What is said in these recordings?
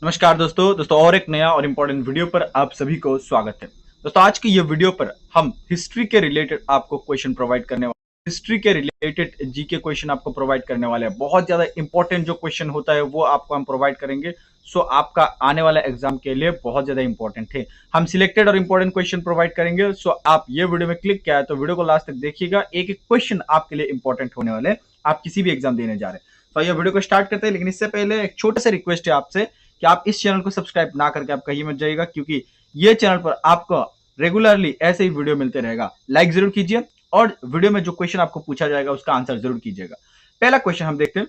नमस्कार दोस्तों और एक नया और इम्पोर्टेंट वीडियो पर आप सभी को स्वागत है। दोस्तों आज की ये वीडियो पर हम हिस्ट्री के रिलेटेड आपको क्वेश्चन प्रोवाइड करने वाले हिस्ट्री के रिलेटेड जीके क्वेश्चन आपको प्रोवाइड करने वाले हैं। बहुत ज्यादा इंपॉर्टेंट जो क्वेश्चन होता है वो आपको हम प्रोवाइड करेंगे। सो आपका आने वाला एग्जाम के लिए बहुत ज्यादा इंपॉर्टेंट है। हम सिलेक्टेड और इंपॉर्टेंट क्वेश्चन प्रोवाइड करेंगे। सो आप ये वीडियो में क्लिक किया है तो वीडियो को लास्ट तक देखिएगा। एक एक क्वेश्चन आपके लिए इंपॉर्टेंट होने वाले हैं। आप किसी भी एग्जाम देने जा रहे हैं तो ये वीडियो को स्टार्ट करते हैं, लेकिन इससे पहले एक छोटा सा रिक्वेस्ट है आपसे कि आप इस चैनल को सब्सक्राइब ना करके आप कहीं मत जाइएगा, क्योंकि ये चैनल पर आपको रेगुलरली ऐसे ही वीडियो मिलते रहेगा। लाइक जरूर कीजिए और वीडियो में जो क्वेश्चन आपको पूछा जाएगा उसका आंसर जरूर कीजिएगा। पहला क्वेश्चन हम देखते हैं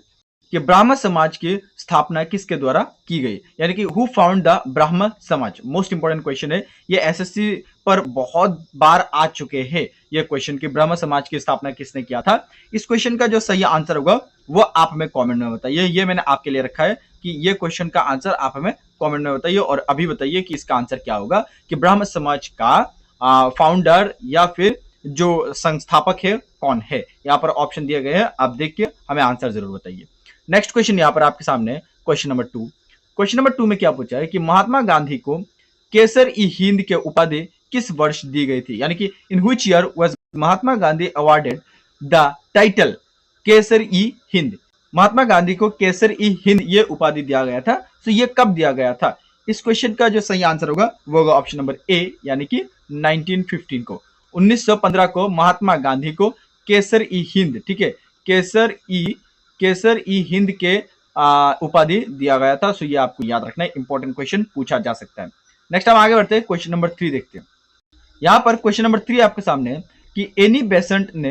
कि ब्राह्मण समाज की स्थापना किसके द्वारा की गई, यानी कि हु फाउंड द ब्राह्मण समाज। मोस्ट इंपोर्टेंट क्वेश्चन है, ये एसएससी पर बहुत बार आ चुके हैं ये क्वेश्चन कि ब्राह्मण समाज की स्थापना किसने किया था। इस क्वेश्चन का जो सही आंसर होगा वो आप हमें कमेंट में बताइए। ये मैंने आपके लिए रखा है कि ये क्वेश्चन का आंसर आप हमें कमेंट में बताइए और अभी बताइए कि इसका आंसर क्या होगा कि ब्राह्मण समाज का फाउंडर या फिर जो संस्थापक है कौन है। यहाँ पर ऑप्शन दिए गए हैं, आप देखिए हमें आंसर जरूर बताइए। नेक्स्ट क्वेश्चन यहाँ पर आपके सामने क्वेश्चन नंबर 2। क्वेश्चन नंबर 2 में क्या पूछा है कि महात्मा गांधी को केसर ई हिंद के उपाधि किस वर्ष दी गई थी, यानी कि in which year was Mahatma Gandhi awarded the title Kaisar i Hind. Mahatma Gandhi को केसर ई हिंद ये उपाधि दिया गया था। तो ये कब दिया गया था। इस क्वेश्चन का जो सही आंसर होगा वो होगा ऑप्शन नंबर ए, यानी कि 1915 को। 1915 को महात्मा गांधी को केसर ई हिंद, ठीक है, केसर ई हिंद के उपाधि दिया गया था। सो ये आपको याद रखना है, इंपॉर्टेंट क्वेश्चन पूछा जा सकता है। नेक्स्ट हम आगे बढ़ते हैं, क्वेश्चन नंबर 3 देखते हैं। यहां पर क्वेश्चन नंबर 3 आपके सामने है कि एनी बेसेंट ने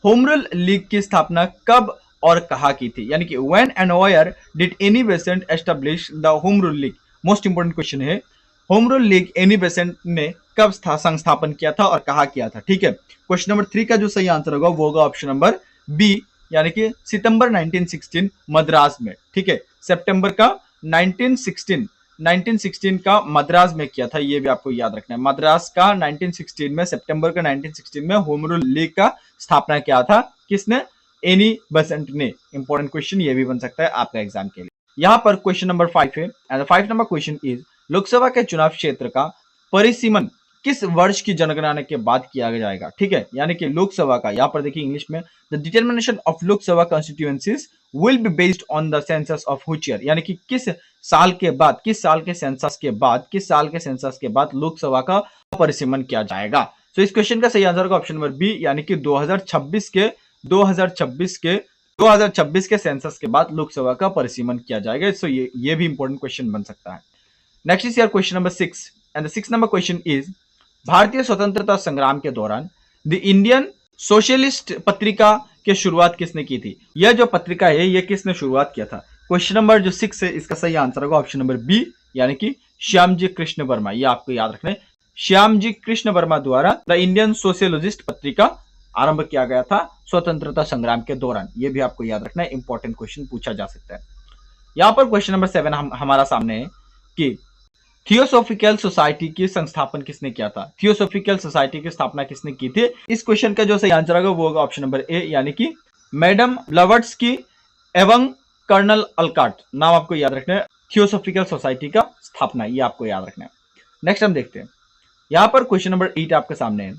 होम रूल लीग की स्थापना कब और कहा की थी, यानी कि when and where did Annie Besant establish the Home Rule League. Most important question है, Home Rule League Annie Besant ने कब संस्थापन किया था और कहा किया था। ठीक है, क्वेश्चन नंबर 3 का जो सही आंसर होगा वो होगा ऑप्शन नंबर बी, यानी कि सितंबर 1916 मद्रास में। ठीक है, सितंबर का 1916 का मद्रास में किया था, ये भी आपको याद रखना है। मद्रास का 1916 में, सितंबर का 1916 में होम रूल लीग का स्थापना किया था। किसने? एनी बेसेंट ने। इंपॉर्टेंट क्वेश्चन ये भी बन सकता है आपका एग्जाम के लिए। यहां पर क्वेश्चन नंबर 5 है and 5 number question is Lok Sabha के चुनाव क्षेत्र का परिसीमन किस वर्ष की जनगणना के बाद किया जाएगा। ठीक है, यानी कि लोकसभा का, यहां पर देखिए इंग्लिश में, the determination of Lok Sabha constituencies will be based on the census of which year, यानी कि किस साल के सेंसस के बाद लोकसभा का परिसीमन किया जाएगा। तो इस क्वेश्चन का सही आंसर होगा ऑप्शन नंबर बी, यानी कि 2026 के सेंसस के बाद लोकसभा का परिसीमन किया जाएगा। सो ये भी इंपॉर्टेंट क्वेश्चन बन सकता है। Next is question number 6 and the 6 number question is भारतीय स्वतंत्रता संग्राम के दौरान द इंडियन सोशलिस्ट पत्रिका की शुरुआत किसने की थी। यह जो पत्रिका है ये किसने शुरुआत किया था। क्वेश्चन नंबर जो 6 है इसका सही आंसर होगा ऑप्शन नंबर बी, यानी कि श्यामजी कृष्ण वर्मा। ये आपको याद रखना है, श्यामजी कृष्ण वर्मा द्वारा द इंडियन सोशलिस्ट पत्रिका आरंभ किया गया था स्वतंत्रता संग्राम के दौरान। ये भी आपको याद रखना है, इंपॉर्टेंट क्वेश्चन पूछा जा सकता है। यहां पर क्वेश्चन नंबर 7 हमारा सामने है कि थियोसॉफिकल सोसाइटी की संस्थापन किसने किया था। थियोसॉफिकल सोसाइटी की स्थापना किसने की थी। इस क्वेश्चन का जो सही आंसर होगा वो होगा ऑप्शन नंबर ए, यानी कि मैडम ब्लवट्स्की एवं कर्नल अल्काट। नाम आपको याद रखना है, थियोसॉफिकल सोसाइटी का स्थापना, ये आपको याद रखना है। नेक्स्ट हम देखते हैं, यहां पर क्वेश्चन नंबर 8 आपके सामने है।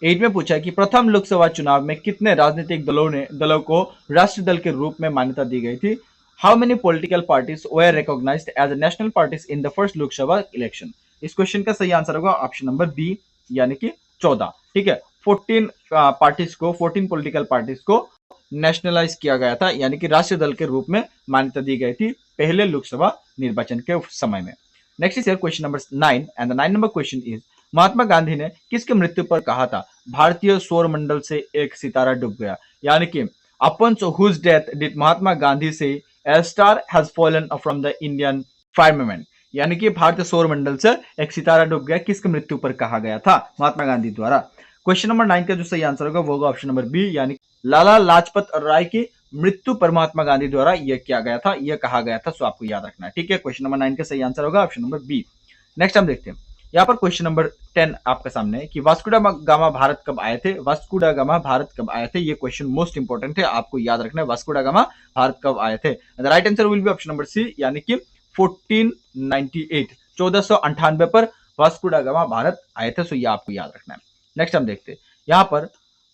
8 में पूछा है कि प्रथम लोकसभा चुनाव में कितने राजनीतिक दलों को राष्ट्रीय दल के रूप में मान्यता दी गई थी। How many political parties were recognized as national parties in the first Lok Sabha election? इस क्वेश्चन का सही आंसर होगा ऑप्शन नंबर बी, यानी कि 14। ठीक है, 14 पॉलिटिकल पार्टीज को नेशनलाइज किया गया था, यानी कि राष्ट्रीय दल के रूप में मान्यता दी गई थी पहले लोकसभा निर्वाचन के समय में। Next is question number 9 and the 9 number question is Mahatma Gandhi ने किसके मृत्यु पर कहा था भारतीय सौर मंडल से एक सितारा डूब गया, यानी कि upon whose death did Mahatma Gandhi से A star has fallen from the Indian firmament, यानी कि भारतीय सौर मंडल से एक सितारा डूब गया, किसके मृत्यु पर कहा गया था महात्मा गांधी द्वारा। क्वेश्चन नंबर 9 का जो सही आंसर होगा वो होगा ऑप्शन नंबर बी, यानी लाला लाजपत राय की मृत्यु पर महात्मा गांधी द्वारा यह किया गया था, यह कहा गया था। सो आपको याद रखना है। ठीक है, क्वेश्चन नंबर 9 का सही आंसर होगा ऑप्शन नंबर बी। नेक्स्ट हम देखते हैं, यहाँ पर क्वेश्चन नंबर 10 आपके सामने है कि वास्को दा गामा भारत कब आए थे। वास्को दा गामा भारत कब आए थे, ये क्वेश्चन मोस्ट इंपोर्टेंट है, आपको याद रखना है वास्को दा गामा भारत कब आए थे। The right answer will be option number C, यानी कि 1498 1498 पर वास्को दा गामा भारत आए थे। सो ये आपको याद रखना है। नेक्स्ट हम देखते हैं, यहाँ पर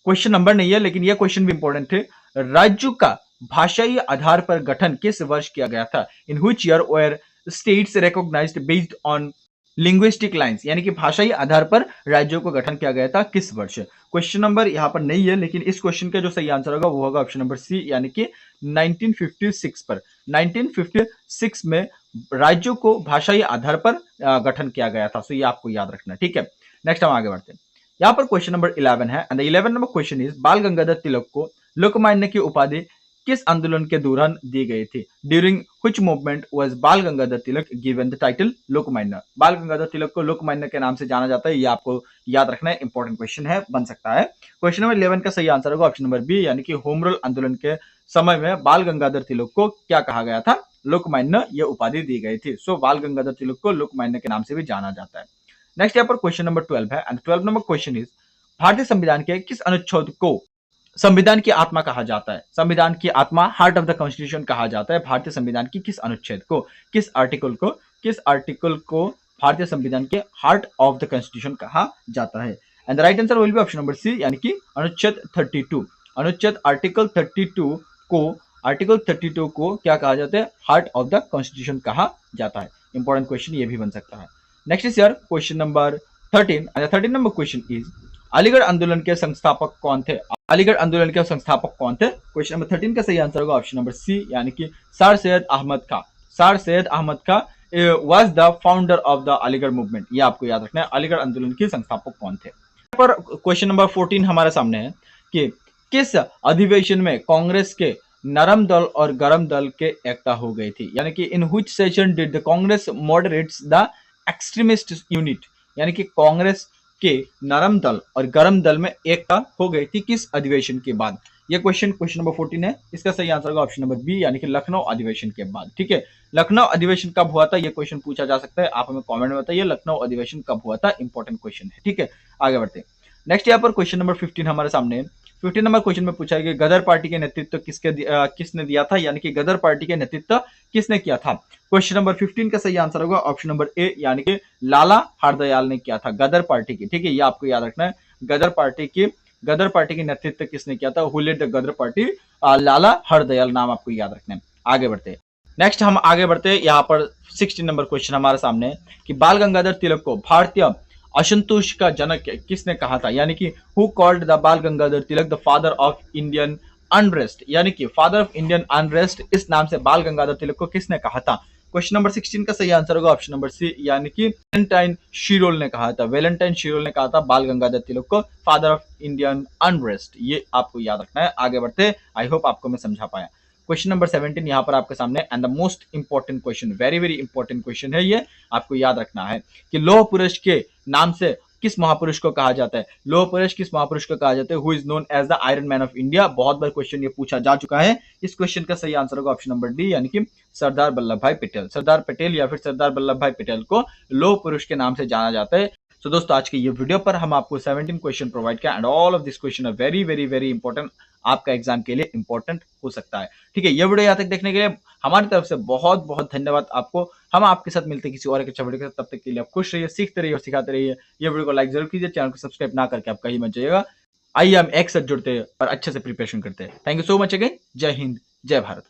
क्वेश्चन नंबर नहीं है लेकिन ये क्वेश्चन भी इंपॉर्टेंट थे। राज्यों का भाषाई आधार पर गठन किस वर्ष किया गया था? In which year were states recognised based on linguistic lines, यानी कि भाषाई आधार पर राज्यों को गठन किया गया था किस वर्ष? क्वेश्चन नंबर यहाँ पर नहीं है लेकिन इस क्वेश्चन का जो सही आंसर होगा वो होगा ऑप्शन नंबर सी, यानी कि 1956 पर। 1956 में राज्यों को भाषाई आधार पर गठन किया गया था। सो ये आपको याद रखना है, ठीक है। नेक्स्ट हम आगे बढ़ते हैं। यहाँ पर क्वेश्चन नंबर 11 है and the 11 number question is बाल गंगाधर तिलक को लोकमान्य की उपाधि किस आंदोलन के दौरान दी गई थी? ड्यूरिंग व्हिच मूवमेंट वाज बाल गंगाधर तिलक गिवन द टाइटल लोकमान्य? बाल गंगाधर तिलक को लोकमान्य के नाम से जाना जाता है, ये आपको याद रखना है, इंपॉर्टेंट क्वेश्चन है, बन सकता है। क्वेश्चन नंबर 11 का सही आंसर होगा ऑप्शन नंबर बी, यानी कि होम रूल आंदोलन के समय में बाल गंगाधर तिलक को क्या कहा गया था? लोकमान्य ये उपाधि दी गई थी। सो बाल गंगाधर तिलक को लोकमान्य के नाम से भी जाना जाता है। नेक्स्ट यहाँ पर क्वेश्चन नंबर 12 है एंड 12 नंबर क्वेश्चन इज भारतीय संविधान के किस अनुच्छेद को संविधान की आत्मा कहा जाता है? संविधान की आत्मा, हार्ट ऑफ द कॉन्स्टिट्यूशन कहा जाता है भारतीय संविधान की किस अनुच्छेद को, किस आर्टिकल को भारतीय संविधान के हार्ट ऑफ द कॉन्स्टिट्यूशन कहा जाता है? And the right answer will be option number C, यानी कि अनुच्छेद 32। अनुच्छेद आर्टिकल 32 को क्या कहा जाता है? हार्ट ऑफ द कॉन्स्टिट्यूशन कहा जाता है। इंपॉर्टेंट क्वेश्चन ये भी बन सकता है। नेक्स्ट इज यार question number 13 and 13 number question is Aligarh आंदोलन के संस्थापक कौन थे? अलीगढ़ आंदोलन के संस्थापक कौन थे? क्वेश्चन नंबर 13 का सही आंसर होगा ऑप्शन नंबर सी, यानी कि sir Syed Ahmad Khan. Sir Syed Ahmad Khan was the founder of the Aligarh movement. ये आपको याद रखना है, अलीगढ़ आंदोलन के संस्थापक कौन थे। यहाँ पर क्वेश्चन नंबर 14 हमारे सामने है कि किस अधिवेशन में कांग्रेस के नरम दल और गरम दल के एकता हो गई थी? यानी कि in which session did the Congress moderates the extremist unit? यानी कि कांग्रेस के नरम दल और गरम दल में एकता हो गई थी किस अधिवेशन के बाद? यह क्वेश्चन नंबर 14 है। इसका सही आंसर होगा ऑप्शन नंबर बी, यानी कि लखनऊ अधिवेशन के बाद, ठीक है। लखनऊ अधिवेशन कब हुआ था? यह क्वेश्चन पूछा जा सकता है, आप हमें कमेंट में बताइए लखनऊ अधिवेशन कब हुआ था। इंपॉर्टेंट क्वेश्चन है, ठीक है। आगे बढ़ते हैं। नेक्स्ट यहाँ पर क्वेश्चन नंबर 15 हमारे सामने है। 15 नंबर क्वेश्चन में पूछा गया गदर पार्टी के नेतृत्व किसने दिया था? यानी कि गदर पार्टी के नेतृत्व किसने किया था? क्वेश्चन नंबर 15 का सही आंसर होगा ऑप्शन नंबर ए, यानी कि लाला हरदयाल ने किया था गदर पार्टी की, ठीक है। ये आपको याद रखना है, गदर पार्टी की नेतृत्व किसने किया था? Who led the Ghadar Party? Lala Hardayal नाम आपको याद रखना है। आगे बढ़ते हैं। नेक्स्ट हम आगे बढ़ते हैं। यहाँ पर 16 नंबर क्वेश्चन हमारे सामने है कि बाल गंगाधर तिलक को भारतीय असंतोष का जनक किसने कहा था? यानी कि who called the Bal Gangadhar Tilak the father of Indian unrest? यानी कि फादर ऑफ इंडियन अनरेस्ट इस नाम से बाल गंगाधर तिलक को किसने कहा था? क्वेश्चन नंबर 16 का सही आंसर होगा ऑप्शन नंबर सी, यानी कि वैलेंटाइन शिरोल ने कहा था। वैलेंटाइन शिरोल ने कहा था बाल गंगाधर तिलक को फादर ऑफ इंडियन अनरेस्ट। ये आपको याद रखना है। आगे बढ़ते, आई होप आपको मैं समझा पाया। क्वेश्चन नंबर 17 यहाँ पर आपके सामने and the most important question, very very important question है, ये आपको याद रखना है कि लौह पुरुष के नाम से किस महापुरुष को कहा जाता है? लौह पुरुष किस महापुरुष को कहा जाता है? Who is known as the iron man of India. बहुत बार क्वेश्चन ये पूछा जा चुका है। इस क्वेश्चन का सही आंसर होगा ऑप्शन नंबर डी, यानी कि सरदार वल्लभ भाई पटेल। सरदार पटेल या फिर सरदार वल्लभ भाई पटेल को लौह पुरुष के नाम से जाना जाता है। तो दोस्तों आज के ये वीडियो पर हम आपको 17 क्वेश्चन प्रोवाइड किया and all of this question are very very very important, आपका एग्जाम के लिए इंपॉर्टेंट हो सकता है, ठीक है। ये वीडियो यहाँ तक देखने के लिए हमारी तरफ से बहुत बहुत धन्यवाद आपको। हम आपके साथ मिलते हैं किसी और एक अच्छा वीडियो के साथ। तब तक के लिए आप खुश रहिए, सीखते रहिए और सिखाते रहिए। ये वीडियो को लाइक जरूर कीजिए, चैनल को सब्सक्राइब ना करके आप कहीं मत जाइएगा। आइए हम एक साथ जुड़ते हैं और अच्छे से प्रिपरेशन करते हैं। Thank you so much again. जय हिंद, जय भारत।